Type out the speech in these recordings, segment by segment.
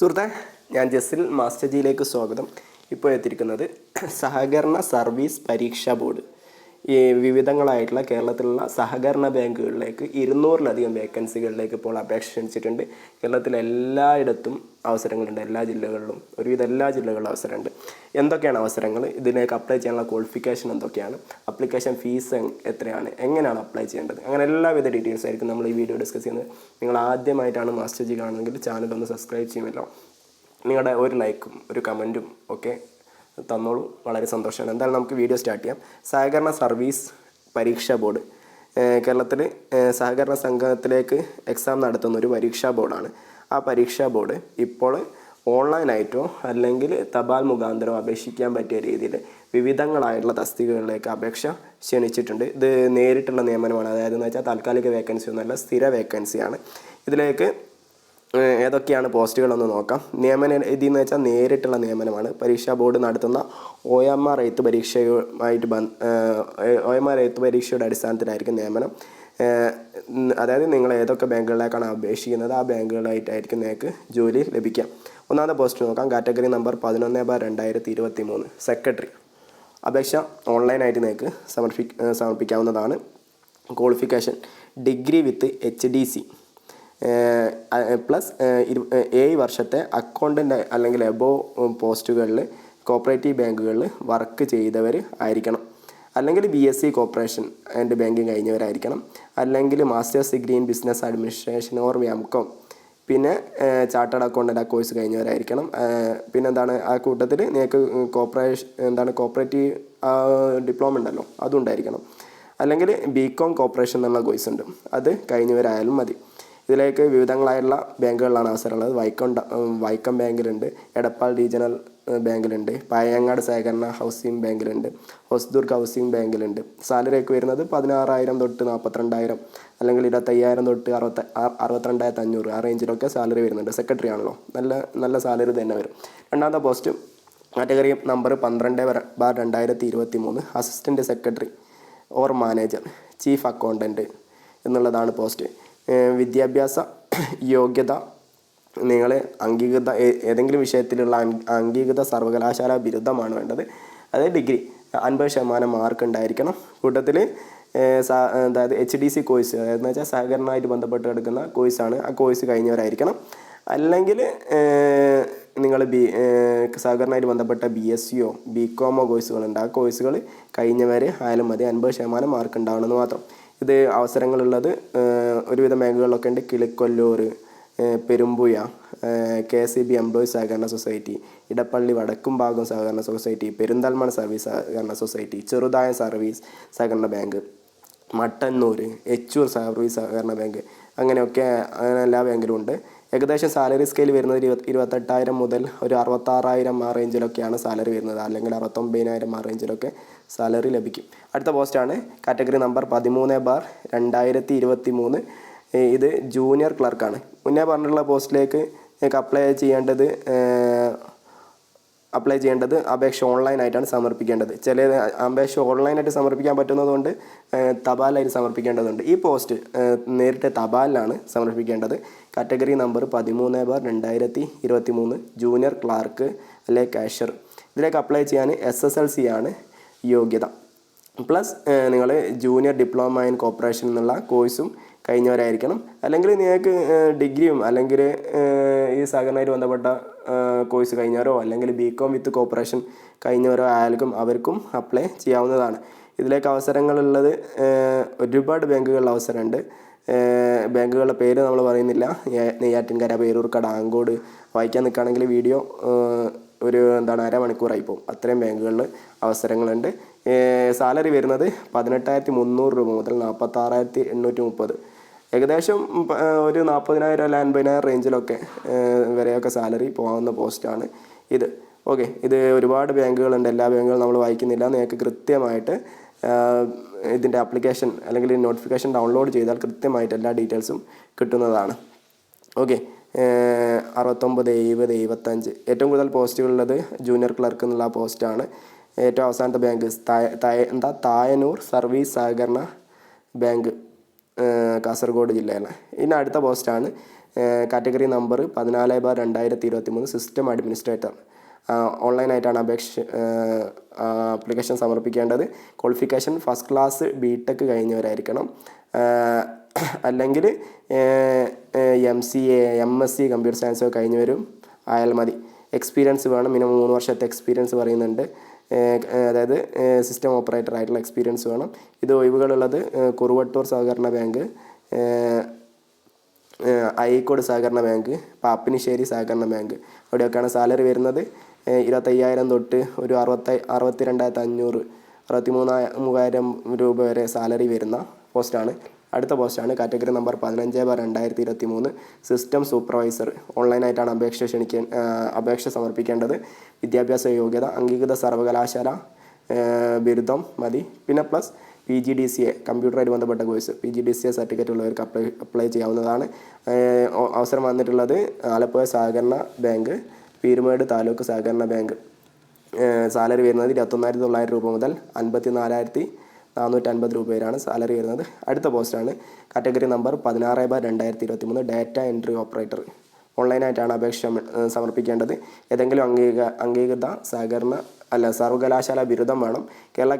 സുഹൃത്തെ, ഞാൻ ജസിൽ മാസ്റ്റർ ജിയിലേക്ക് സ്വാഗതം. ഇപ്പോൾ എത്തിയിരിക്കുന്നത് സഹകരണ സർവീസ് പരീക്ഷാ ബോർഡ് വിവിധങ്ങളായിട്ടുള്ള കേരളത്തിലുള്ള സഹകരണ ബാങ്കുകളിലേക്ക് 200-ലധികം വേക്കൻസികളിലേക്ക് ഇപ്പോൾ അപേക്ഷ ക്ഷണിച്ചിട്ടുണ്ട്. കേരളത്തിലെ എല്ലായിടത്തും അവസരങ്ങളുണ്ട്, എല്ലാ ജില്ലകളിലും ഒരുവിധം എല്ലാ ജില്ലകളിലും അവസരമുണ്ട്. എന്തൊക്കെയാണ് അവസരങ്ങൾ, ഇതിലേക്ക് അപ്ലൈ ചെയ്യാനുള്ള ക്വാളിഫിക്കേഷൻ എന്തൊക്കെയാണ്, അപ്ലിക്കേഷൻ ഫീസ് എത്രയാണ്, എങ്ങനെയാണ് അപ്ലൈ ചെയ്യേണ്ടത്, അങ്ങനെ എല്ലാവിധ ഡീറ്റെയിൽസ് ആയിരിക്കും നമ്മൾ ഈ വീഡിയോ ഡിസ്കസ് ചെയ്യുന്നത്. നിങ്ങൾ ആദ്യമായിട്ടാണ് മാസ്റ്റർ ജി കാണുന്നതെങ്കിൽ ചാനൽ ഒന്ന് സബ്സ്ക്രൈബ് ചെയ്യുമല്ലോ. നിങ്ങളുടെ ഒരു ലൈക്കും ഒരു കമൻറ്റും ഒക്കെ തന്നോളൂ, വളരെ സന്തോഷമാണ്. എന്തായാലും നമുക്ക് വീഡിയോ സ്റ്റാർട്ട് ചെയ്യാം. സഹകരണ സർവീസ് പരീക്ഷാ ബോർഡ് കേരളത്തിൽ സഹകരണ സംഘത്തിലേക്ക് എക്സാം നടത്തുന്ന ഒരു പരീക്ഷാ ബോർഡാണ്. ആ പരീക്ഷാ ബോർഡ് ഇപ്പോൾ ഓൺലൈനായിട്ടോ അല്ലെങ്കിൽ തപാൽ മുഖാന്തരം അപേക്ഷിക്കാൻ പറ്റിയ രീതിയിൽ വിവിധങ്ങളായിട്ടുള്ള തസ്തികകളിലേക്ക് അപേക്ഷ ക്ഷണിച്ചിട്ടുണ്ട്. ഇത് നേരിട്ടുള്ള നിയമനമാണ്, അതായത് എന്ന് വെച്ചാൽ താൽക്കാലിക വേക്കൻസി ഒന്നുമല്ല, സ്ഥിര വേക്കൻസിയാണ്. ഇതിലേക്ക് ഏതൊക്കെയാണ് പോസ്റ്റുകളൊന്ന് നോക്കാം. നിയമന രീതി എന്ന് വെച്ചാൽ നേരിട്ടുള്ള നിയമനമാണ്. പരീക്ഷാ ബോർഡ് നടത്തുന്ന OMR എഴുത്ത് പരീക്ഷയുടെ അടിസ്ഥാനത്തിലായിരിക്കും നിയമനം. അതായത് നിങ്ങൾ ഏതൊക്കെ ബാങ്കുകളിലേക്കാണ് അപേക്ഷിക്കുന്നത് ആ ബാങ്കുകളായിട്ടായിരിക്കും നിങ്ങൾക്ക് ജോലി ലഭിക്കാം. ഒന്നാമത്തെ പോസ്റ്റ് നോക്കാം. Category number 11/2023 secretary. അപേക്ഷ ഓൺലൈനായിട്ട് നിങ്ങൾക്ക് സമർപ്പിക്കാവുന്നതാണ്. Qualification degree with HDC plus 7 വർഷത്തെ അക്കൗണ്ടൻ്റ് അല്ലെങ്കിൽ എബോവ് പോസ്റ്റുകളിൽ കോപ്പറേറ്റീവ് ബാങ്കുകളിൽ വർക്ക് ചെയ്തവർ ആയിരിക്കണം. അല്ലെങ്കിൽ BSc കോർപ്പറേഷൻ ആൻഡ് ബാങ്കിങ് കഴിഞ്ഞവരായിരിക്കണം. അല്ലെങ്കിൽ masters degree in business administration or MCOM, പിന്നെ ചാർട്ടേഡ് അക്കൗണ്ടൻ്റ് ആ കോഴ്സ് കഴിഞ്ഞവരായിരിക്കണം. പിന്നെന്താണ് ആ കൂട്ടത്തിൽ നിങ്ങൾക്ക് കോപ്പറേറ്റീവ് ഡിപ്ലോമ ഉണ്ടല്ലോ, അതും ഉണ്ടായിരിക്കണം. അല്ലെങ്കിൽ BCom കോർപ്പറേഷൻ എന്നുള്ള കോഴ്സ് ഉണ്ട്, അത് കഴിഞ്ഞവരായാലും മതി. ഇതിലേക്ക് വിവിധങ്ങളായിട്ടുള്ള ബാങ്കുകളിലാണ് അവസരമുള്ളത്. വൈക്കം ബാങ്കിലുണ്ട്, എടപ്പാൾ റീജിയണൽ ബാങ്കിലുണ്ട്, പഴയങ്ങാട് സഹകരണ ഹൗസിംഗ് ബാങ്കിലുണ്ട്, ഹൊസ്ദുർഗ് ഹൗസിംഗ് ബാങ്കിലുണ്ട്. സാലറിയൊക്കെ വരുന്നത് 16,000 തൊട്ട് 42,000 അല്ലെങ്കിൽ 25,000 തൊട്ട് 62,500 ആ റേഞ്ചിലൊക്കെ സാലറി വരുന്നുണ്ട്. സെക്രട്ടറി ആണല്ലോ, നല്ല സാലറി തന്നെ വരും. രണ്ടാമത്തെ post category number 12/2023 assistant secretary or manager, chief accountant എന്നുള്ളതാണ് പോസ്റ്റ്. വിദ്യാഭ്യാസ യോഗ്യത നിങ്ങൾ അംഗീകൃത ഏതെങ്കിലും വിഷയത്തിലുള്ള അംഗീകൃത സർവകലാശാല ബിരുദമാണ് വേണ്ടത്. അതായത് ഡിഗ്രി 50% മാർക്ക് ഉണ്ടായിരിക്കണം. കൂട്ടത്തിൽ അതായത് HDC കോഴ്സ്, അതായത് വെച്ചാൽ സഹകരണമായിട്ട് ബന്ധപ്പെട്ട് കിടക്കുന്ന കോഴ്സാണ്, ആ കോഴ്സ് കഴിഞ്ഞവരായിരിക്കണം. അല്ലെങ്കിൽ നിങ്ങൾ സഹകരണമായിട്ട് ബന്ധപ്പെട്ട BScയോ BComോ കോഴ്സുകളുണ്ട്, ആ കോഴ്സുകൾ കഴിഞ്ഞവർ ആയാലും മതി. 50% മാർക്ക് ഉണ്ടാവണമെന്ന് മാത്രം. ഇത് അവസരങ്ങളുള്ളത് ഒരുവിധ ബാങ്കുകളിലൊക്കെ ഉണ്ട്. കിളിക്കൊല്ലൂർ, പെരുമ്പുയ, KCB എംപ്ലോയീസ് സഹകരണ സൊസൈറ്റി, ഇടപ്പള്ളി വടക്കുംഭാഗം സഹകരണ സൊസൈറ്റി, പെരിന്തൽമണ്ണ സർവീസ് സഹകരണ സൊസൈറ്റി, ചെറുതായ സർവീസ് സഹകരണ ബാങ്ക്, മട്ടന്നൂർ, എച്ചൂർ സർവീസ് സഹകരണ ബാങ്ക്, അങ്ങനെയൊക്കെ എല്ലാ ബാങ്കിലും ഉണ്ട്. ഏകദേശം സാലറി സ്കെയിൽ വരുന്നത് 28,000 മുതൽ ഒരു 66,000 ആ റേഞ്ചിലൊക്കെയാണ് സാലറി വരുന്നത്. അല്ലെങ്കിൽ 69,000 ആ റേഞ്ചിലൊക്കെ സാലറി ലഭിക്കും. അടുത്ത പോസ്റ്റാണ് കാറ്റഗറി നമ്പർ 13/2023. ഇത് ജൂനിയർ ക്ലർക്കാണ്. മുന്നേ പറഞ്ഞിട്ടുള്ള പോസ്റ്റിലേക്ക് നിങ്ങൾക്ക് അപ്ലൈ ചെയ്യേണ്ടത് അപേക്ഷ ഓൺലൈനായിട്ടാണ് സമർപ്പിക്കേണ്ടത്. ചില അപേക്ഷ ഓൺലൈനായിട്ട് സമർപ്പിക്കാൻ പറ്റുന്നതുകൊണ്ട് തപാലായിട്ട് സമർപ്പിക്കേണ്ടതുണ്ട്. ഈ പോസ്റ്റ് നേരിട്ട് തപാലിലാണ് സമർപ്പിക്കേണ്ടത്. കാറ്റഗറി നമ്പർ 13/2023 ജൂനിയർ ക്ലാർക്ക് അല്ലെ കാഷ്യർ. ഇതിലേക്ക് അപ്ലൈ ചെയ്യാൻ SSLC ആണ് യോഗ്യത. പ്ലസ് നിങ്ങൾ ജൂനിയർ ഡിപ്ലോമ ഇൻ കോർപ്പറേഷൻ എന്നുള്ള കോഴ്സും കഴിഞ്ഞവരായിരിക്കണം. അല്ലെങ്കിൽ നിങ്ങൾക്ക് ഡിഗ്രിയും അല്ലെങ്കിൽ ഈ സഹകരണമായിട്ട് ബന്ധപ്പെട്ട കോഴ്സ് കഴിഞ്ഞവരോ അല്ലെങ്കിൽ BCom വിത്ത് കോർപ്പറേഷൻ കഴിഞ്ഞവരോ ആയാലും അവർക്കും അപ്ലൈ ചെയ്യാവുന്നതാണ്. ഇതിലേക്ക് അവസരങ്ങളുള്ളത് ഒരുപാട് ബാങ്കുകളിൽ അവസരമുണ്ട്. ബാങ്കുകളുടെ പേര് നമ്മൾ പറയുന്നില്ല. നെയ്യാറ്റിൻകര, പേരൂർക്കട, ആങ്കോട് വായിക്കാൻ നിൽക്കുകയാണെങ്കിൽ വീഡിയോ ഒരു അരമണിക്കൂറായി പോകും. അത്രയും ബാങ്കുകളിൽ അവസരങ്ങളുണ്ട്. സാലറി വരുന്നത് 18,300 രൂപ മുതൽ 46,830, ഏകദേശം ഒരു 40,000 അല്ല 50,000 റേഞ്ചിലൊക്കെ വരെയൊക്കെ സാലറി പോകാവുന്ന പോസ്റ്റാണ് ഇത്. ഓക്കെ, ഇത് ഒരുപാട് ബാങ്കുകളുണ്ട്. എല്ലാ ബാങ്കുകളും നമ്മൾ വായിക്കുന്നില്ല. നിങ്ങൾക്ക് കൃത്യമായിട്ട് ഇതിൻ്റെ ആപ്ലിക്കേഷൻ അല്ലെങ്കിൽ നോട്ടിഫിക്കേഷൻ ഡൗൺലോഡ് ചെയ്താൽ കൃത്യമായിട്ട് എല്ലാ ഡീറ്റെയിൽസും കിട്ടുന്നതാണ്. ഓക്കെ, 69, 70, 75 ഏറ്റവും കൂടുതൽ പോസ്റ്റുകളുള്ളത് ജൂനിയർ ക്ലർക്ക് എന്നുള്ള പോസ്റ്റാണ്. ഏറ്റവും അവസാനത്തെ ബാങ്ക് തായനൂർ സർവീസ് സഹകരണ ബാങ്ക്, കാസർഗോഡ് ജില്ലയാണ്. ഇനി അടുത്ത പോസ്റ്റാണ് കാറ്റഗറി നമ്പർ 14/2023 സിസ്റ്റം അഡ്മിനിസ്ട്രേറ്റർ. ഓൺലൈനായിട്ടാണ് ആപ്ലിക്കേഷൻ സമർപ്പിക്കേണ്ടത്. ക്വാളിഫിക്കേഷൻ ഫസ്റ്റ് ക്ലാസ് BTech കഴിഞ്ഞവരായിരിക്കണം, അല്ലെങ്കിൽ MCA MSc കമ്പ്യൂട്ടർ സയൻസോ കഴിഞ്ഞവരും ആയാൽ മതി. എക്സ്പീരിയൻസ് വേണം, മിനിമം 3 വർഷത്തെ എക്സ്പീരിയൻസ് പറയുന്നുണ്ട്. അതായത് സിസ്റ്റം ഓപ്പറേറ്റർ ആയിട്ടുള്ള എക്സ്പീരിയൻസ് വേണം. ഇത് ഒഴിവുകളുള്ളത് കുറുവട്ടൂർ സഹകരണ ബാങ്ക്, അഴീക്കോട് സഹകരണ ബാങ്ക്, പാപ്പിനിശ്ശേരി സഹകരണ ബാങ്ക്, അവിടെയൊക്കെയാണ് സാലറി വരുന്നത്. 25,000 തൊട്ട് ഒരു 62,500 63,000 രൂപ വരെ സാലറി വരുന്ന പോസ്റ്റാണ്. അടുത്ത പോസ്റ്റാണ് കാറ്റഗറി നമ്പർ 15/2023 സിസ്റ്റം സൂപ്പർവൈസർ. ഓൺലൈനായിട്ടാണ് അപേക്ഷ സമർപ്പിക്കേണ്ടത്. വിദ്യാഭ്യാസ യോഗ്യത അംഗീകൃത സർവകലാശാല ബിരുദം മതി. പിന്നെ പ്ലസ് PGDCA കമ്പ്യൂട്ടറുമായിട്ട് ബന്ധപ്പെട്ട കോഴ്സ്, PGDCA സർട്ടിഫിക്കറ്റ് ഉള്ളവർക്ക് അപ്ലൈ ചെയ്യാവുന്നതാണ്. അവസരം വന്നിട്ടുള്ളത് ആലപ്പുഴ സഹകരണ ബാങ്ക്, പീരുമേട് താലൂക്ക് സഹകരണ ബാങ്ക്. സാലറി വരുന്നത് 21,900 രൂപ മുതൽ 54,450 രൂപ വരെയാണ് സാലറി വരുന്നത്. അടുത്ത പോസ്റ്റാണ് category number 16/2023 data entry operator. ഓൺലൈനായിട്ടാണ് അപേക്ഷ സമർപ്പിക്കേണ്ടത്. ഏതെങ്കിലും അംഗീകൃത സർവകലാശാല ബിരുദം വേണം.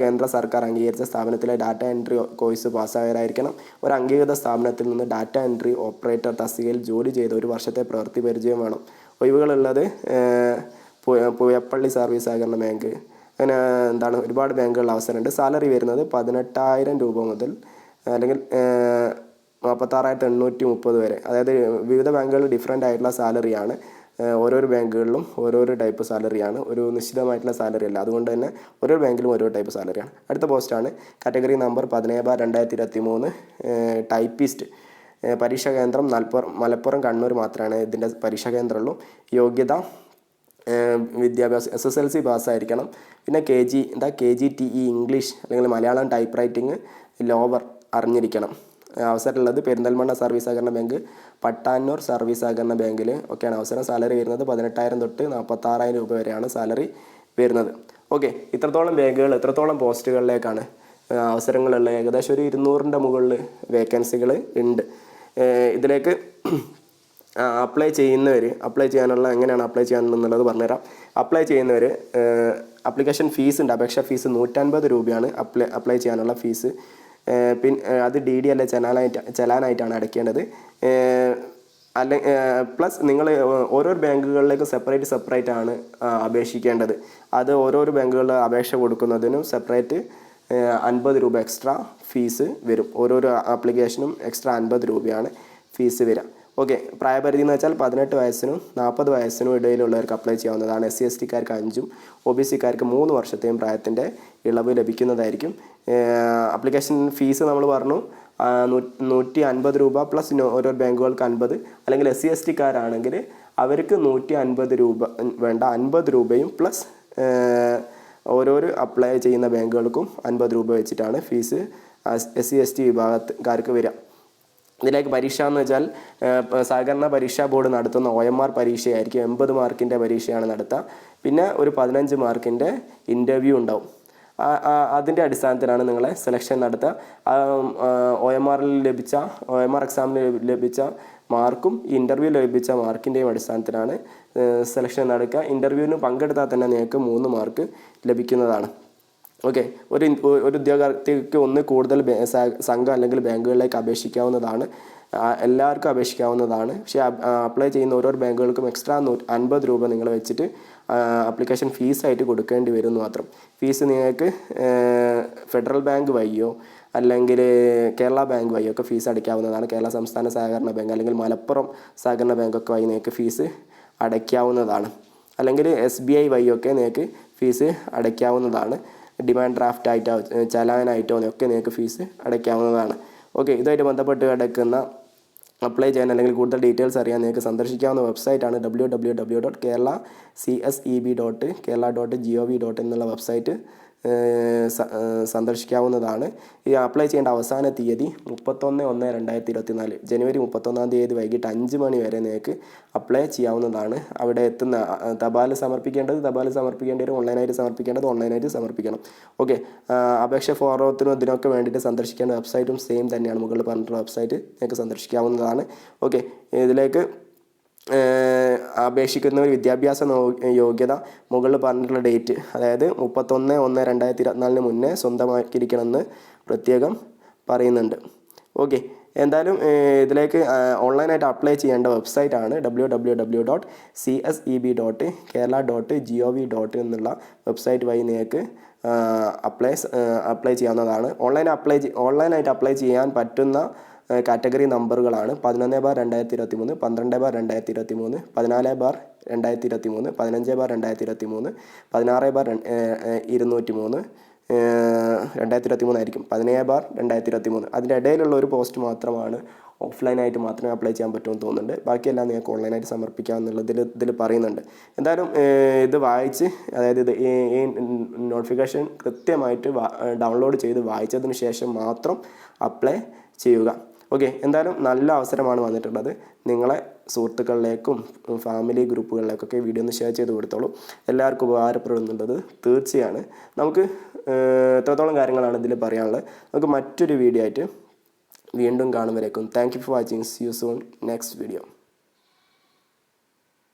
കേന്ദ്ര സർക്കാർ അംഗീകരിച്ച സ്ഥാപനത്തിലെ ഡാറ്റ എൻട്രി കോഴ്സ് പാസ്സായവരായിരിക്കണം. ഒരു അംഗീകൃത സ്ഥാപനത്തിൽ നിന്ന് ഡാറ്റ എൻട്രി ഓപ്പറേറ്റർ തസ്തികയിൽ ജോലി ചെയ്ത് 1 വർഷത്തെ പ്രവൃത്തി പരിചയം വേണം. ഒഴിവുകളുള്ളത് പുയപ്പള്ളി സർവീസ് സഹകരണ ബാങ്ക്, അങ്ങനെ ഒരുപാട് ബാങ്കുകളിൽ അവസരമുണ്ട്. സാലറി വരുന്നത് 18,000 രൂപ മുതൽ അല്ലെങ്കിൽ 46,830 വരെ. അതായത് വിവിധ ബാങ്കുകളിൽ ഡിഫറെൻ്റ് ആയിട്ടുള്ള സാലറിയാണ്. ഓരോരോ ബാങ്കുകളിലും ഓരോരോ ടൈപ്പ് സാലറിയാണ്, ഒരു നിശ്ചിതമായിട്ടുള്ള സാലറി അല്ല. അതുകൊണ്ട് തന്നെ ഓരോ ബാങ്കിലും ഓരോ ടൈപ്പ് സാലറിയാണ്. അടുത്ത പോസ്റ്റാണ് കാറ്റഗറി നമ്പർ 17/2023 ടൈപ്പിസ്റ്റ്. പരീക്ഷാ കേന്ദ്രം മലപ്പുറം കണ്ണൂർ മാത്രമാണ് ഇതിൻ്റെ പരീക്ഷാ കേന്ദ്രമുള്ളൂ. യോഗ്യത വിദ്യാഭ്യാസം SSLC പാസ്സായിരിക്കണം. പിന്നെ KGTE ഇംഗ്ലീഷ് അല്ലെങ്കിൽ മലയാളം ടൈപ്പ് റൈറ്റിംഗ് ലോവർ അറിഞ്ഞിരിക്കണം. അവസരമുള്ളത് പെരിന്തൽമണ്ണ സർവീസ് സഹകരണ ബാങ്ക്, പട്ടാന്നൂർ സർവീസ് സഹകരണ ബാങ്കിൽ ഒക്കെയാണ് അവസരം. സാലറി വരുന്നത് 18,000 തൊട്ട് 46,000 രൂപ വരെയാണ് സാലറി വരുന്നത്. ഓക്കെ, ഇത്രത്തോളം ബാങ്കുകൾ, ഇത്രത്തോളം പോസ്റ്റുകളിലേക്കാണ് അവസരങ്ങളുള്ളത്. ഏകദേശം ഒരു 200ൻ്റെ മുകളിൽ വേക്കൻസികൾ ഉണ്ട്. ഇതിലേക്ക് അപ്ലൈ ചെയ്യാനുള്ള എങ്ങനെയാണ് അപ്ലൈ ചെയ്യാനുള്ളത് പറഞ്ഞുതരാം. അപ്ലൈ ചെയ്യുന്നവർ ആപ്ലിക്കേഷൻ ഫീസ് ഉണ്ട്. അപേക്ഷാ ഫീസ് 150 രൂപയാണ് അപ്ലൈ ചെയ്യാനുള്ള ഫീസ്. അത് DD അല്ലെ ചലാനായിട്ടാണ് അടയ്ക്കേണ്ടത്. പ്ലസ് നിങ്ങൾ ഓരോ ബാങ്കുകളിലേക്ക് സെപ്പറേറ്റ് ആണ് അപേക്ഷിക്കേണ്ടത്. അത് ഓരോരോ ബാങ്കുകളിൽ അപേക്ഷ കൊടുക്കുന്നതിനും സെപ്പറേറ്റ് 50 രൂപ എക്സ്ട്രാ ഫീസ് വരും. ഓരോരോ ആപ്ലിക്കേഷനും എക്സ്ട്രാ 50 രൂപയാണ് ഫീസ് വരിക. ഓക്കെ, പ്രായപരിധി എന്ന് വെച്ചാൽ 18 വയസ്സിനും 40 വയസ്സിനും ഇടയിലുള്ളവർക്ക് അപ്ലൈ ചെയ്യാവുന്നതാണ്. SC/STക്കാർക്ക് 5ഉം OBCക്കാർക്ക് 3 വർഷത്തെയും പ്രായത്തിൻ്റെ ഇളവ് ലഭിക്കുന്നതായിരിക്കും. ആപ്ലിക്കേഷൻ ഫീസ് നമ്മൾ പറഞ്ഞു 150 രൂപ പ്ലസ് ഓരോ ബാങ്കുകൾക്ക് 50, അല്ലെങ്കിൽ SC/STക്കാരാണെങ്കിൽ അവർക്ക് 150 രൂപ വേണ്ട 50 രൂപയും പ്ലസ് ഓരോരോ അപ്ലൈ ചെയ്യുന്ന ബാങ്കുകൾക്കും 50 രൂപ വെച്ചിട്ടാണ് ഫീസ് SC/ST വിഭാഗക്കാർക്ക് വരിക. ഇതിലേക്ക് പരീക്ഷ എന്ന് വെച്ചാൽ സഹകരണ പരീക്ഷാ ബോർഡ് നടത്തുന്ന OMR പരീക്ഷയായിരിക്കും. 80 മാർക്കിൻ്റെ പരീക്ഷയാണ് നടത്തുക. പിന്നെ ഒരു 15 മാർക്കിൻ്റെ ഇൻ്റർവ്യൂ ഉണ്ടാവും. അതിൻ്റെ അടിസ്ഥാനത്തിലാണ് നിങ്ങളെ സെലക്ഷൻ നടത്തുക. OMR എക്സാമിന് ലഭിച്ച മാർക്കും ഇൻ്റർവ്യൂ ലഭിച്ച മാർക്കിൻ്റെയും അടിസ്ഥാനത്തിലാണ് സെലക്ഷൻ നടക്കുക. ഇൻ്റർവ്യൂവിന് പങ്കെടുത്താൽ തന്നെ നിങ്ങൾക്ക് 3 മാർക്ക് ലഭിക്കുന്നതാണ്. ഓക്കെ, ഒരു ഉദ്യോഗാർത്ഥിക്ക് ഒന്ന് കൂടുതൽ സംഘം അല്ലെങ്കിൽ ബാങ്കുകളിലേക്ക് അപേക്ഷിക്കാവുന്നതാണ്. എല്ലാവർക്കും അപേക്ഷിക്കാവുന്നതാണ്. പക്ഷേ അപ്ലൈ ചെയ്യുന്ന ഓരോ ബാങ്കുകൾക്കും എക്സ്ട്രാ 50 രൂപ നിങ്ങൾ വെച്ചിട്ട് ആപ്ലിക്കേഷൻ ഫീസായിട്ട് കൊടുക്കേണ്ടി വരുന്നു മാത്രം. ഫീസ് നിങ്ങൾക്ക് ഫെഡറൽ ബാങ്ക് വഴിയോ അല്ലെങ്കിൽ കേരള ബാങ്ക് വഴിയോ ഒക്കെ ഫീസ് അടയ്ക്കാവുന്നതാണ്. കേരള സംസ്ഥാന സഹകരണ ബാങ്ക് അല്ലെങ്കിൽ മലപ്പുറം സഹകരണ ബാങ്കൊക്കെ വഴി നിങ്ങൾക്ക് ഫീസ് അടയ്ക്കാവുന്നതാണ്. അല്ലെങ്കിൽ SBI വഴിയൊക്കെ നിങ്ങൾക്ക് ഫീസ് അടയ്ക്കാവുന്നതാണ്. ഡിമാൻഡ് ഡ്രാഫ്റ്റ് ആയിട്ടോ ചലാനായിട്ടോ ഒക്കെ നിങ്ങൾക്ക് ഫീസ് അടയ്ക്കാവുന്നതാണ്. ഓക്കെ, ഇതുമായിട്ട് ബന്ധപ്പെട്ട് കിടക്കുന്ന അപ്ലൈ ചെയ്യാൻ അല്ലെങ്കിൽ കൂടുതൽ ഡീറ്റെയിൽസ് അറിയാൻ നിങ്ങൾക്ക് സന്ദർശിക്കാവുന്ന വെബ്സൈറ്റാണ് www.keralacseb.kerala.gov.in എന്നുള്ള വെബ്സൈറ്റ് സന്ദർശിക്കാവുന്നതാണ്. ഈ അപ്ലൈ ചെയ്യേണ്ട അവസാന തീയതി 31/1/2024 ജനുവരി 31-ാം തീയതി വൈകിട്ട് 5 മണി വരെ നിങ്ങൾക്ക് അപ്ലൈ ചെയ്യാവുന്നതാണ്. അവിടെ എത്തുന്ന തപാൽ സമർപ്പിക്കേണ്ടി വരും. ഓൺലൈനായിട്ട് സമർപ്പിക്കേണ്ടത് ഓൺലൈനായിട്ട് സമർപ്പിക്കണം. ഓക്കെ, അപേക്ഷ ഫോറത്തിനും ഇതിനൊക്കെ വേണ്ടിയിട്ട് സന്ദർശിക്കേണ്ട വെബ്സൈറ്റും സെയിം തന്നെയാണ്. മുകളിൽ പറഞ്ഞിട്ടുള്ള വെബ്സൈറ്റ് നിങ്ങൾക്ക് സന്ദർശിക്കാവുന്നതാണ്. ഓക്കെ, ഇതിലേക്ക് അപേക്ഷിക്കുന്ന വിദ്യാഭ്യാസ യോഗ്യത മുകളിൽ പറഞ്ഞിട്ടുള്ള ഡേറ്റ്, അതായത് 31/1/2024 മുന്നേ സ്വന്തമാക്കിയിരിക്കണമെന്ന് പ്രത്യേകം പറയുന്നുണ്ട്. ഓക്കെ, എന്തായാലും ഇതിലേക്ക് ഓൺലൈനായിട്ട് അപ്ലൈ ചെയ്യേണ്ട വെബ്സൈറ്റാണ് www.ceseb.kerala.gov.in എന്നുള്ള വെബ്സൈറ്റ് വഴി നിങ്ങൾക്ക് അപ്ലൈ ചെയ്യാവുന്നതാണ്. ഓൺലൈനായിട്ട് അപ്ലൈ ചെയ്യാൻ പറ്റുന്ന കാറ്റഗറി നമ്പറുകളാണ് 11/2023, 12/2023, 14/2023, 15/2023, 16/203, 2023 ആയിരിക്കും, 17/2023. അതിൻ്റെ ഇടയിലുള്ള ഒരു പോസ്റ്റ് മാത്രമാണ് ഓഫ്ലൈനായിട്ട് മാത്രമേ അപ്ലൈ ചെയ്യാൻ പറ്റുമെന്ന് തോന്നുന്നുണ്ട്. ബാക്കിയെല്ലാം നിങ്ങൾക്ക് ഓൺലൈനായിട്ട് സമർപ്പിക്കാമെന്നുള്ളത് ഇതിൽ പറയുന്നുണ്ട്. എന്തായാലും ഇത് വായിച്ച്, അതായത് ഈ നോട്ടിഫിക്കേഷൻ കൃത്യമായിട്ട് ഡൗൺലോഡ് ചെയ്ത് വായിച്ചതിന് ശേഷം മാത്രം അപ്ലൈ ചെയ്യുക. ഓക്കെ, എന്തായാലും നല്ല അവസരമാണ് വന്നിട്ടുള്ളത്. നിങ്ങളെ സുഹൃത്തുക്കളിലേക്കും ഫാമിലി ഗ്രൂപ്പുകളിലേക്കൊക്കെ വീഡിയോ ഒന്ന് ഷെയർ ചെയ്ത് കൊടുത്തോളൂ. എല്ലാവർക്കും ഉപകാരപ്പെടുന്നുള്ളത് തീർച്ചയാണ്. നമുക്ക് എത്രത്തോളം കാര്യങ്ങളാണ് ഇതിൽ പറയാനുള്ളത്. നമുക്ക് മറ്റൊരു വീഡിയോ ആയിട്ട് വീണ്ടും കാണുമ്പോഴേക്കും thank you for watching. See you soon next video.